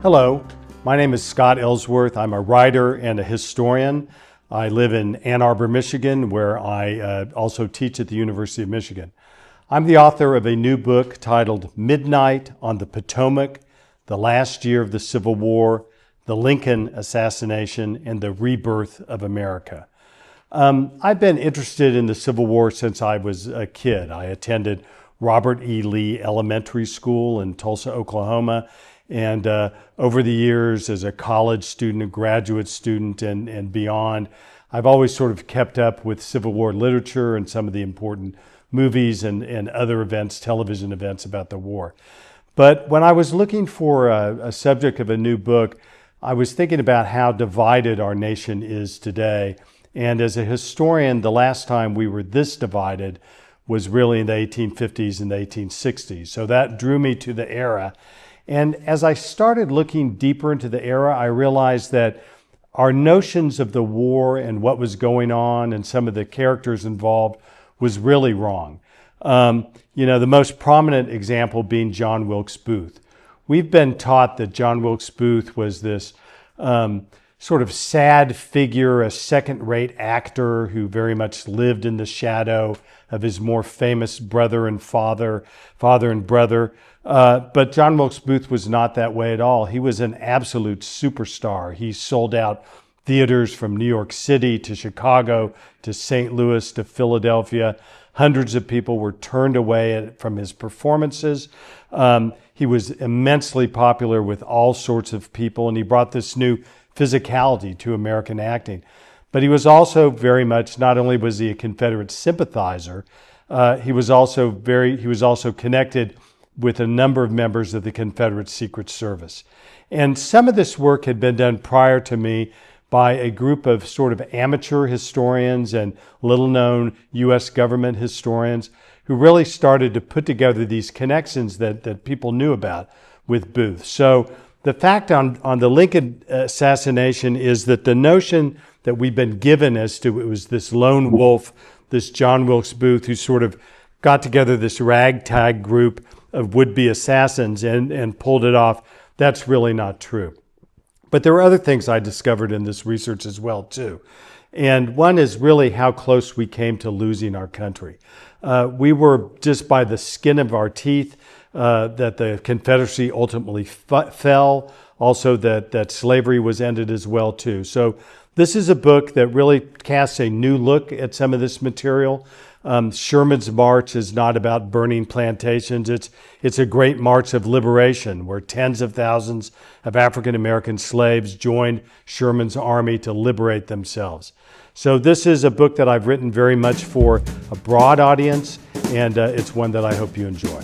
Hello, my name is Scott Ellsworth. I'm a writer and a historian. I live in Ann Arbor, Michigan, where I also teach at the University of Michigan. I'm the author of a new book titled Midnight on the Potomac, the Last Year of the Civil War, the Lincoln Assassination, and the Rebirth of America. I've been interested in the Civil War since I was a kid. I attended Robert E. Lee Elementary School in Tulsa, Oklahoma, and over the years as a college student, a graduate student, and beyond, I've always sort of kept up with Civil War literature and some of the important movies and other events, television events about the war. But when I was looking for a subject of a new book, I was thinking about how divided our nation is today. And as a historian, the last time we were this divided was really in the 1850s and the 1860s. So that drew me to the era. And as I started looking deeper into the era, I realized that our notions of the war and what was going on and some of the characters involved was really wrong. The most prominent example being John Wilkes Booth. We've been taught that John Wilkes Booth was this sort of sad figure, a second-rate actor who very much lived in the shadow of his more famous brother and father and brother. But John Wilkes Booth was not that way at all. He was an absolute superstar. He sold out theaters from New York City to Chicago to St. Louis to Philadelphia. Hundreds of people were turned away from his performances. He was immensely popular with all sorts of people, and he brought this new physicality to American acting. But he was also very much, not only was he a Confederate sympathizer, he was also connected with a number of members of the Confederate Secret Service. And some of this work had been done prior to me by a group of sort of amateur historians and little-known U.S. government historians who really started to put together these connections that people knew about with Booth. So the fact on the Lincoln assassination is that the notion that we've been given as to it was this lone wolf, this John Wilkes Booth, who sort of got together this ragtag group of would-be assassins and pulled it off, that's really not true. But there were other things I discovered in this research as well, too. And one is really how close we came to losing our country. We were just by the skin of our teeth that the Confederacy ultimately fell, also that slavery was ended as well, too. So this is a book that really casts a new look at some of this material. Sherman's march is not about burning plantations. It's a great march of liberation where tens of thousands of African American slaves joined Sherman's army to liberate themselves. So this is a book that I've written very much for a broad audience, and it's one that I hope you enjoy.